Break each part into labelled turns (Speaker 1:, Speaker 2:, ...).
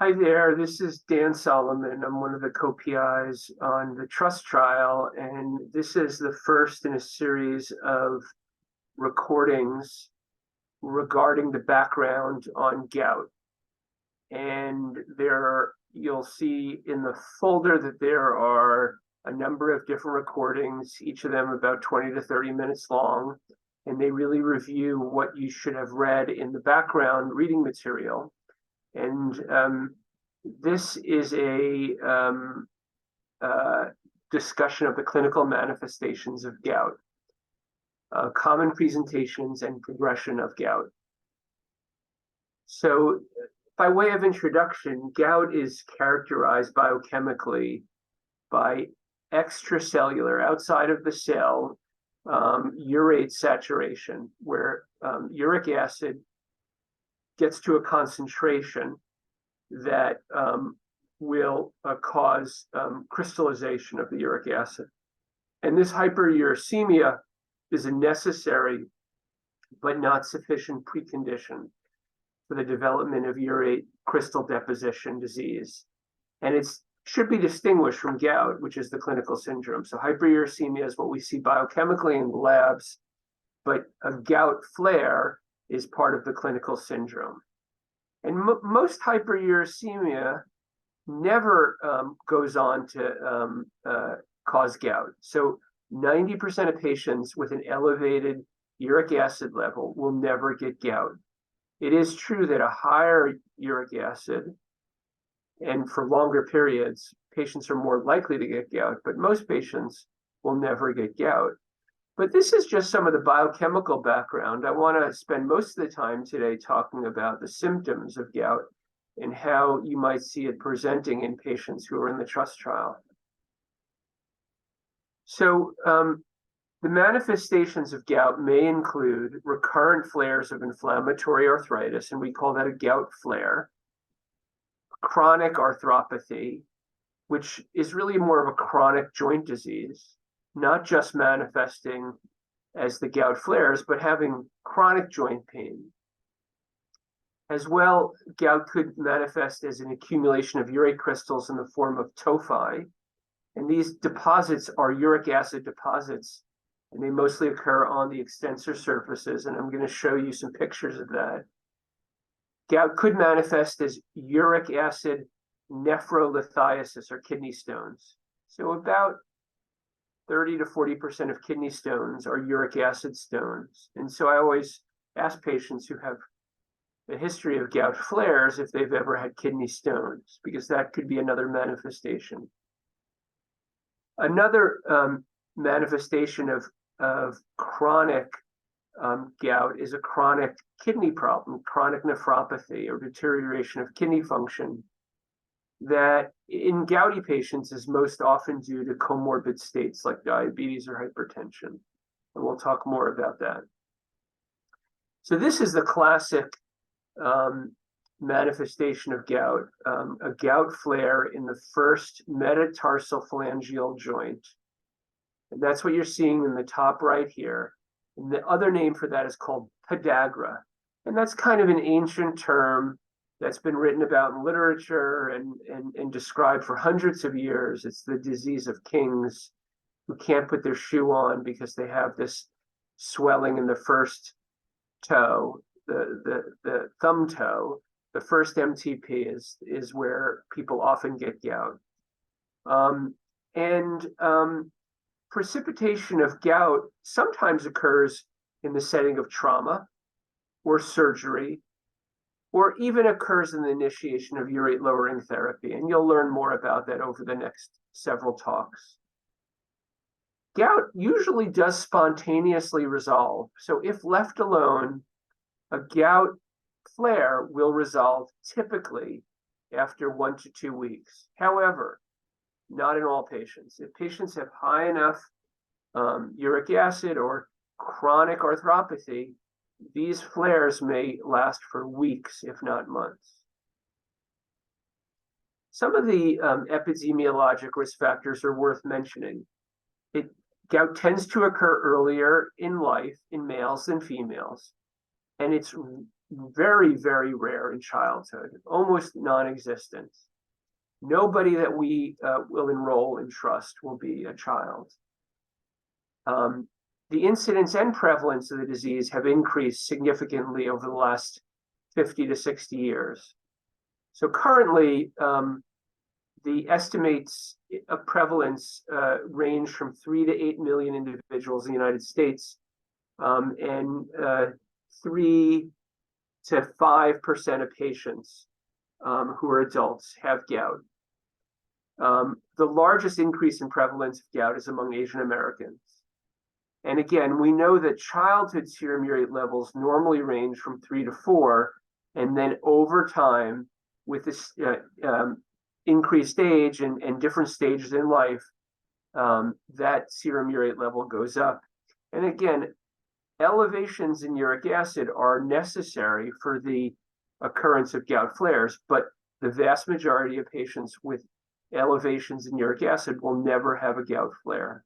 Speaker 1: Hi there, this is Dan Solomon. I'm one of the co-PIs on the TRUST trial, and this is the first in a series of recordings regarding the background on gout. And you'll see in the folder that there are a number of different recordings, each of them about 20 to 30 minutes long, and they really review what you should have read in the background reading material. And this is a discussion of the clinical manifestations of gout, common presentations and progression of gout. So by way of introduction, gout is characterized biochemically by extracellular, outside of the cell, urate saturation, where uric acid gets to a concentration that will cause crystallization of the uric acid. And this hyperuricemia is a necessary but not sufficient precondition for the development of urate crystal deposition disease. And it should be distinguished from gout, which is the clinical syndrome. So hyperuricemia is what we see biochemically in the labs, but a gout flare is part of the clinical syndrome. And most hyperuricemia never goes on to cause gout. So 90% of patients with an elevated uric acid level will never get gout. It is true that a higher uric acid, and for longer periods, patients are more likely to get gout, but most patients will never get gout. But this is just some of the biochemical background. I want to spend most of the time today talking about the symptoms of gout and how you might see it presenting in patients who are in the TRUST trial. So the manifestations of gout may include recurrent flares of inflammatory arthritis, and we call that a gout flare, chronic arthropathy, which is really more of a chronic joint disease, not just manifesting as the gout flares, but having chronic joint pain. As well, gout could manifest as an accumulation of urate crystals in the form of tophi. And these deposits are uric acid deposits, and they mostly occur on the extensor surfaces. And I'm going to show you some pictures of that. Gout could manifest as uric acid nephrolithiasis, or kidney stones. So about 30 to 40% of kidney stones are uric acid stones. And so I always ask patients who have a history of gout flares if they've ever had kidney stones, because that could be another manifestation. Another manifestation of chronic gout is a chronic kidney problem, chronic nephropathy, or deterioration of kidney function, that in gouty patients is most often due to comorbid states like diabetes or hypertension. And we'll talk more about that. So this is the classic manifestation of gout, a gout flare in the first metatarsal phalangeal joint. And that's what you're seeing in the top right here. And the other name for that is called podagra. And that's kind of an ancient term that's been written about in literature and described for hundreds of years. It's the disease of kings who can't put their shoe on because they have this swelling in the first toe, the thumb toe. The first MTP is where people often get gout. Precipitation of gout sometimes occurs in the setting of trauma or surgery, or even occurs in the initiation of urate-lowering therapy. And you'll learn more about that over the next several talks. Gout usually does spontaneously resolve. So if left alone, a gout flare will resolve typically after 1 to 2 weeks. However, not in all patients. If patients have high enough uric acid or chronic arthropathy, these flares may last for weeks, if not months. Some of the epidemiologic risk factors are worth mentioning. Gout tends to occur earlier in life in males than females, and it's very, very rare in childhood, almost non-existent. Nobody that we will enroll in trust will be a child. The incidence and prevalence of the disease have increased significantly over the last 50 to 60 years. So currently, the estimates of prevalence range from 3 to 8 million individuals in the United States, and 3 to 5% of patients who are adults have gout. The largest increase in prevalence of gout is among Asian Americans. And again, we know that childhood serum urate levels normally range from 3 to 4, and then over time, with this increased age and different stages in life, that serum urate level goes up. And again, elevations in uric acid are necessary for the occurrence of gout flares, but the vast majority of patients with elevations in uric acid will never have a gout flare.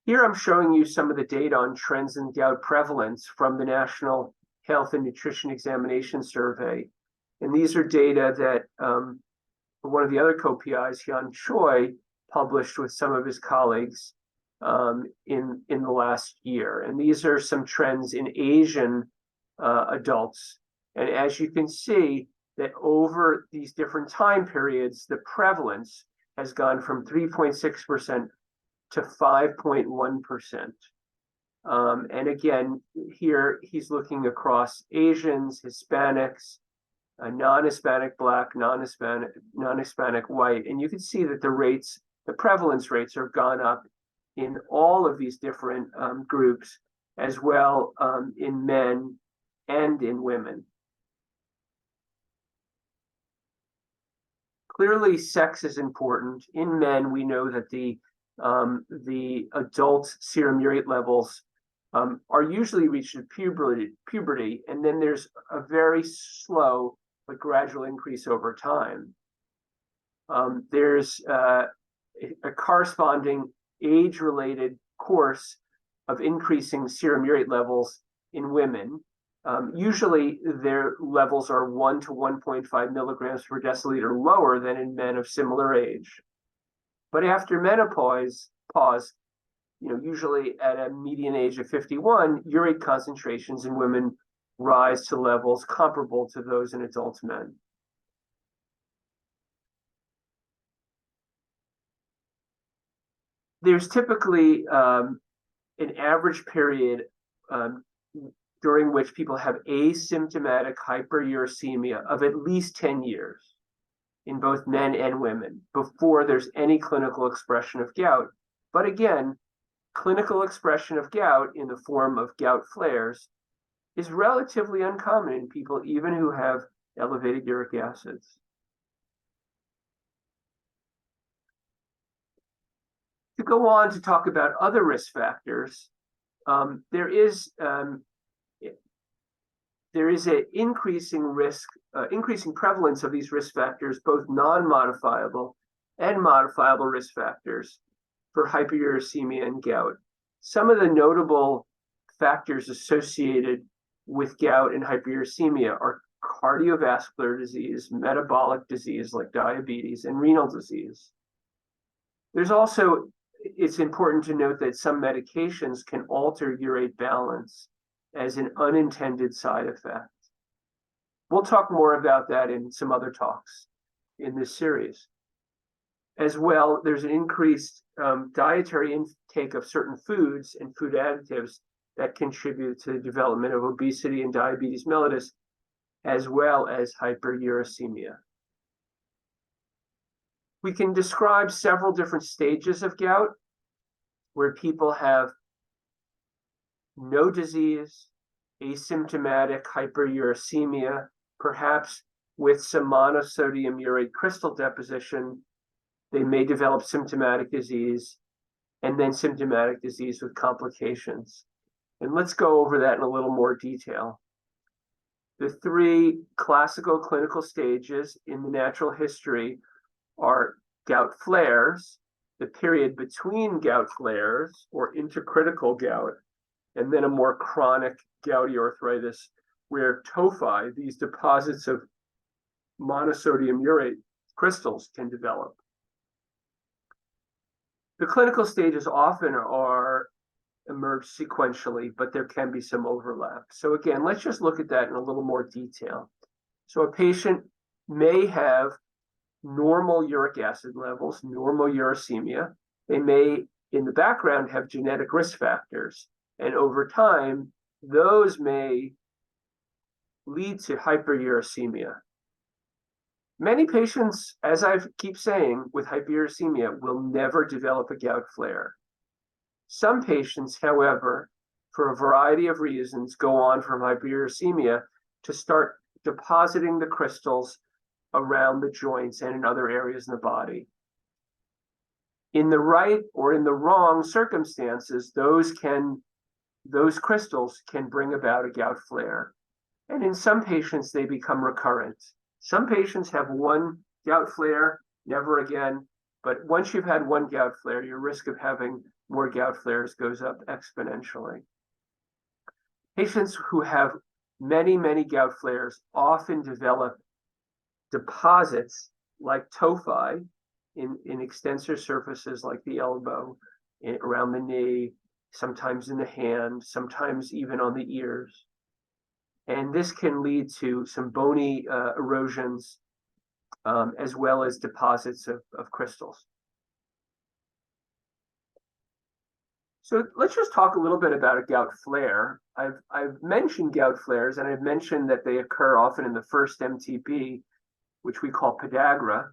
Speaker 1: Here I'm showing you some of the data on trends in gout prevalence from the National Health and Nutrition Examination Survey. And these are data that one of the other co-PIs, Hyun Choi, published with some of his colleagues in the last year. And these are some trends in Asian adults. And as you can see, that over these different time periods, the prevalence has gone from 3.6% to 5.1%. And again, here he's looking across Asians, Hispanics, non-Hispanic Black, non-Hispanic White. And you can see that the prevalence rates have gone up in all of these different groups, as well in men and in women. Clearly, sex is important. In men, we know that the adult serum urate levels are usually reached at puberty, and then there's a very slow but gradual increase over time. There's a corresponding age-related course of increasing serum urate levels in women. Usually their levels are 1 to 1.5 milligrams per deciliter lower than in men of similar age. But after menopause, usually at a median age of 51, urate concentrations in women rise to levels comparable to those in adult men. There's typically an average period during which people have asymptomatic hyperuricemia of at least 10 years in both men and women before there's any clinical expression of gout. But again, clinical expression of gout in the form of gout flares is relatively uncommon in people even who have elevated uric acids. To go on to talk about other risk factors, there is an increasing prevalence of these risk factors, both non-modifiable and modifiable risk factors for hyperuricemia and gout. Some of the notable factors associated with gout and hyperuricemia are cardiovascular disease, metabolic disease like diabetes, and renal disease. It's important to note that some medications can alter urate balance as an unintended side effect. We'll talk more about that in some other talks in this series. As well, there's an increased dietary intake of certain foods and food additives that contribute to the development of obesity and diabetes mellitus, as well as hyperuricemia. We can describe several different stages of gout where people have no disease, asymptomatic hyperuricemia, perhaps with some monosodium urate crystal deposition. They may develop symptomatic disease, and then symptomatic disease with complications. And let's go over that in a little more detail. The three classical clinical stages in the natural history are gout flares, the period between gout flares or intercritical gout, and then a more chronic gouty arthritis where tophi, these deposits of monosodium urate crystals, can develop. The clinical stages often emerge sequentially, but there can be some overlap. So again, let's just look at that in a little more detail. So a patient may have normal uric acid levels, normal uricemia. They may, in the background, have genetic risk factors. And over time, those may lead to hyperuricemia. Many patients, as I keep saying, with hyperuricemia will never develop a gout flare. Some patients, however, for a variety of reasons, go on from hyperuricemia to start depositing the crystals around the joints and in other areas in the body. In the right or in the wrong circumstances, those crystals can bring about a gout flare. And in some patients, they become recurrent. Some patients have one gout flare, never again. But once you've had one gout flare, your risk of having more gout flares goes up exponentially. Patients who have many, many gout flares often develop deposits like tophi in extensor surfaces like the elbow, around the knee, sometimes in the hand, sometimes even on the ears. And this can lead to some bony erosions, as well as deposits of crystals. So let's just talk a little bit about a gout flare. I've mentioned gout flares, and I've mentioned that they occur often in the first MTP, which we call podagra.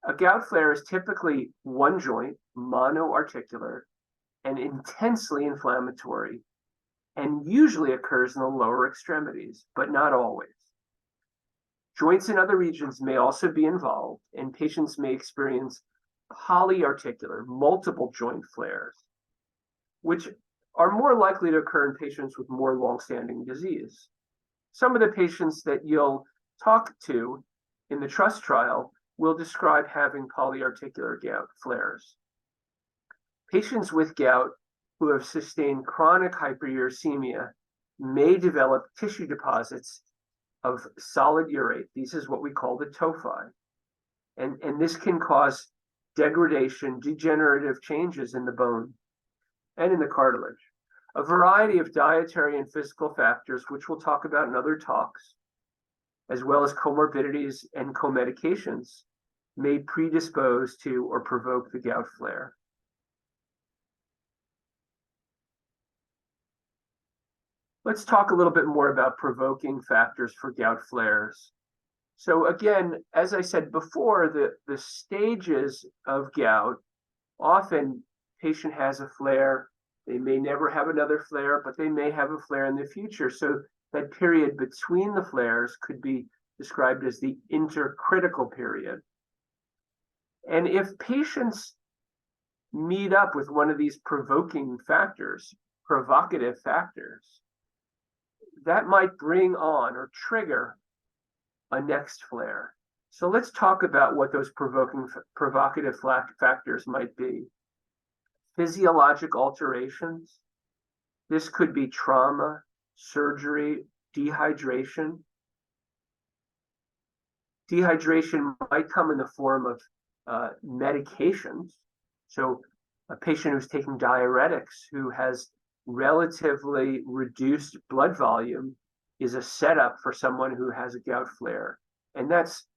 Speaker 1: A gout flare is typically one joint, monoarticular, and intensely inflammatory, and usually occurs in the lower extremities, but not always. Joints in other regions may also be involved, and patients may experience polyarticular, multiple joint flares, which are more likely to occur in patients with more longstanding disease. Some of the patients that you'll talk to in the TRUST trial will describe having polyarticular gout flares. Patients with gout who have sustained chronic hyperuricemia may develop tissue deposits of solid urate. This is what we call the tophi. And this can cause degradation, degenerative changes in the bone and in the cartilage. A variety of dietary and physical factors, which we'll talk about in other talks, as well as comorbidities and co-medications, may predispose to or provoke the gout flare. Let's talk a little bit more about provoking factors for gout flares. So again, as I said before, the stages of gout, often patient has a flare, they may never have another flare, but they may have a flare in the future. So that period between the flares could be described as the intercritical period. And if patients meet up with one of these provocative factors, that might bring on or trigger a next flare. So let's talk about what those provocative factors might be. Physiologic alterations. This could be trauma, surgery, dehydration. Dehydration might come in the form of medications. So a patient who's taking diuretics, who has relatively reduced blood volume, is a setup for someone who has a gout flare. And that's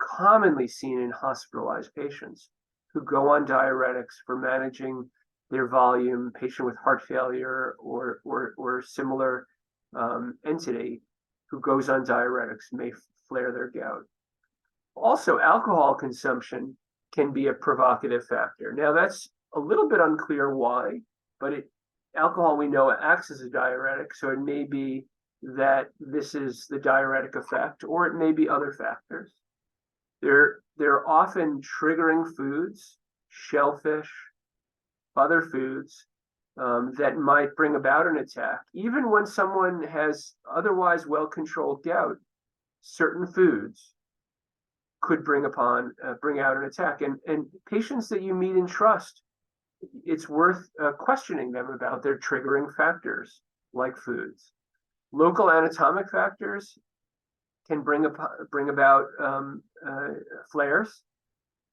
Speaker 1: commonly seen in hospitalized patients who go on diuretics for managing their volume, patient with heart failure or similar entity who goes on diuretics may flare their gout. Also, alcohol consumption can be a provocative factor. Now, that's a little bit unclear why, but alcohol, we know, acts as a diuretic, so it may be that this is the diuretic effect, or it may be other factors. They're often triggering foods, shellfish, other foods that might bring about an attack. Even when someone has otherwise well-controlled gout, certain foods could bring out an attack. And patients that you meet in TRUST it's worth questioning them about their triggering factors, like foods. Local anatomic factors can bring about flares.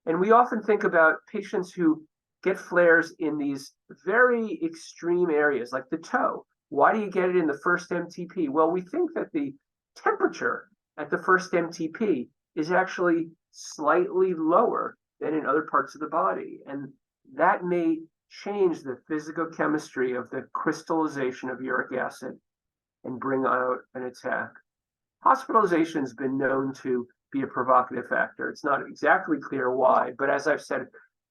Speaker 1: And we often think about patients who get flares in these very extreme areas, like the toe. Why do you get it in the first MTP? Well, we think that the temperature at the first MTP is actually slightly lower than in other parts of the body. And that may change the physicochemistry of the crystallization of uric acid and bring out an attack. Hospitalization has been known to be a provocative factor. It's not exactly clear why, but as I've said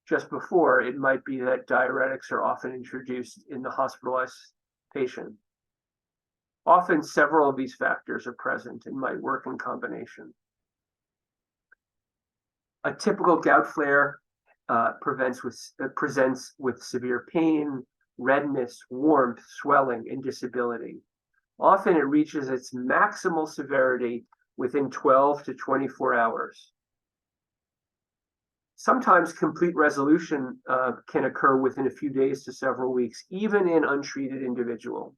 Speaker 1: just before, it might be that diuretics are often introduced in the hospitalized patient. Often several of these factors are present and might work in combination. A typical gout flare presents with severe pain, redness, warmth, swelling, and disability. Often it reaches its maximal severity within 12 to 24 hours. Sometimes complete resolution can occur within a few days to several weeks, even in untreated individual.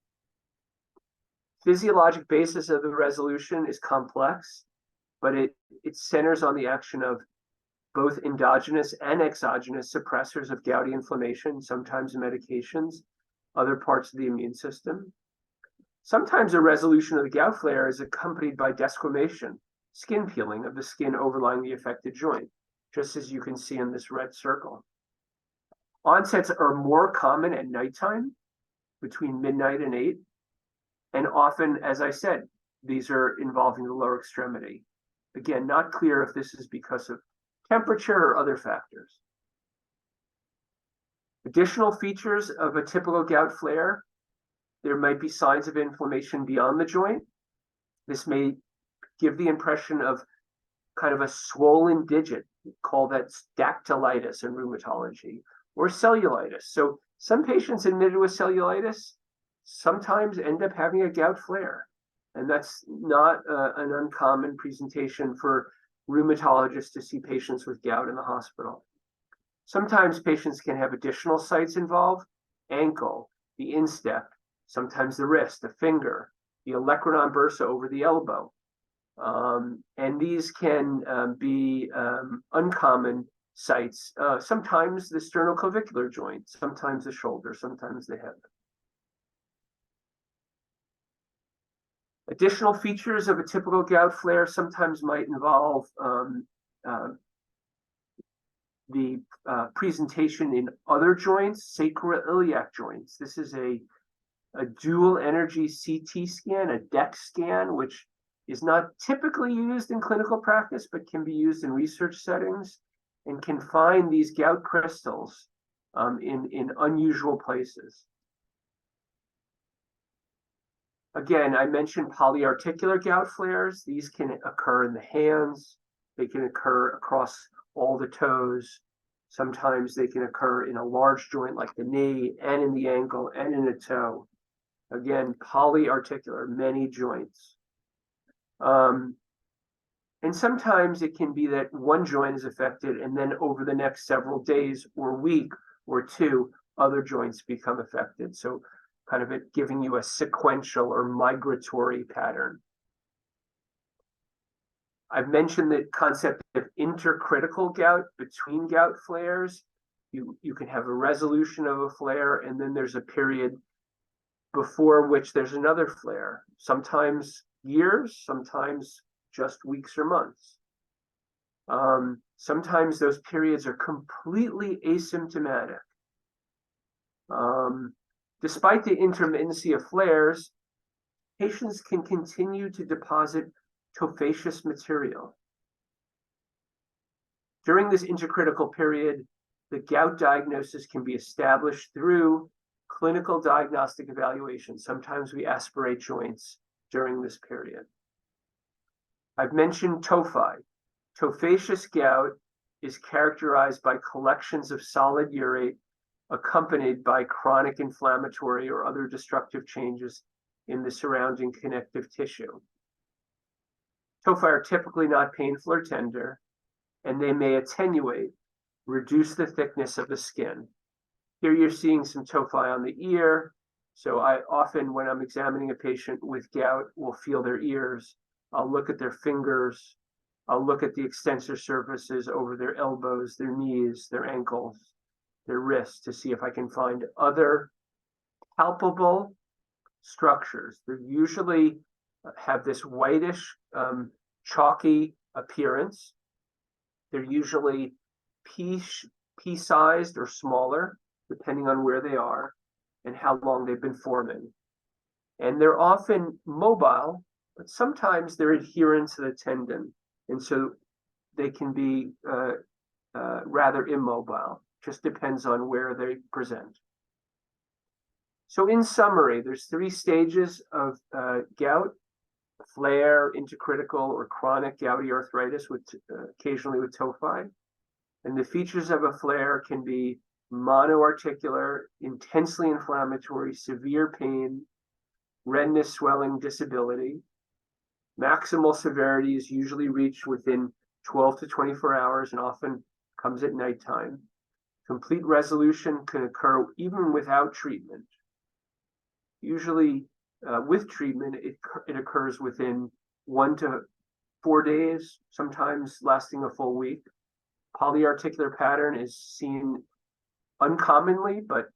Speaker 1: Physiologic basis of the resolution is complex, but it centers on the action of both endogenous and exogenous suppressors of gouty inflammation, sometimes medications, other parts of the immune system. Sometimes a resolution of the gout flare is accompanied by desquamation, skin peeling of the skin overlying the affected joint, just as you can see in this red circle. Onsets are more common at nighttime, between midnight and 8, and often, as I said, these are involving the lower extremity. Again, not clear if this is because of temperature or other factors. Additional features of a typical gout flare: there might be signs of inflammation beyond the joint. This may give the impression of kind of a swollen digit, call that dactylitis in rheumatology, or cellulitis. So some patients admitted with cellulitis sometimes end up having a gout flare, and that's not an uncommon presentation for rheumatologists to see patients with gout in the hospital. Sometimes patients can have additional sites involved: ankle, the instep, sometimes the wrist, the finger, the olecranon bursa over the elbow. And these can be uncommon sites. Sometimes the sternoclavicular joint, sometimes the shoulder, sometimes the hip. Additional features of a typical gout flare sometimes might involve the presentation in other joints, sacroiliac joints. This is a dual energy CT scan, a DEX scan, which is not typically used in clinical practice, but can be used in research settings and can find these gout crystals in unusual places. Again, I mentioned polyarticular gout flares. These can occur in the hands. They can occur across all the toes. Sometimes they can occur in a large joint like the knee, and in the ankle, and in the toe. Again, polyarticular, many joints. And sometimes it can be that one joint is affected, and then over the next several days or week or two, other joints become affected. So kind of it giving you a sequential or migratory pattern. I've mentioned the concept of intercritical gout between gout flares. You can have a resolution of a flare, and then there's a period before which there's another flare, sometimes years, sometimes just weeks or months. Sometimes those periods are completely asymptomatic. Despite the intermittency of flares, patients can continue to deposit tophaceous material. During this intercritical period, the gout diagnosis can be established through clinical diagnostic evaluation. Sometimes we aspirate joints during this period. I've mentioned tophi. Tophaceous gout is characterized by collections of solid urate accompanied by chronic inflammatory or other destructive changes in the surrounding connective tissue. Tophi are typically not painful or tender, and they may attenuate, reduce the thickness of the skin. Here you're seeing some tophi on the ear. So I often, when I'm examining a patient with gout, will feel their ears. I'll look at their fingers. I'll look at the extensor surfaces over their elbows, their knees, their ankles, their wrists to see if I can find other palpable structures. They usually have this whitish, chalky appearance. They're usually pea-sized or smaller, depending on where they are and how long they've been forming. And they're often mobile, but sometimes they're adherent to the tendon. And so they can be rather immobile. Just depends on where they present. So in summary, there's 3 stages of gout: flare, intercritical, or chronic gouty arthritis, with occasionally with tophi. And the features of a flare can be monoarticular, intensely inflammatory, severe pain, redness, swelling, disability. Maximal severity is usually reached within 12 to 24 hours and often comes at nighttime. Complete resolution can occur even without treatment. Usually with treatment, it occurs within 1 to 4 days, sometimes lasting a full week. Polyarticular pattern is seen uncommonly, but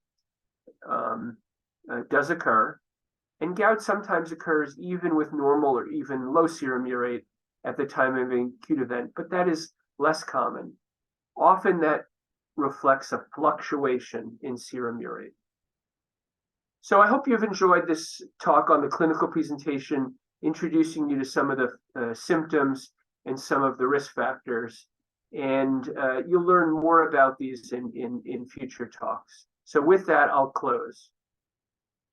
Speaker 1: does occur. And gout sometimes occurs even with normal or even low serum urate at the time of an acute event, but that is less common. Often that reflects a fluctuation in serum urate. So I hope you've enjoyed this talk on the clinical presentation, introducing you to some of the symptoms and some of the risk factors. And you'll learn more about these in future talks. So with that, I'll close.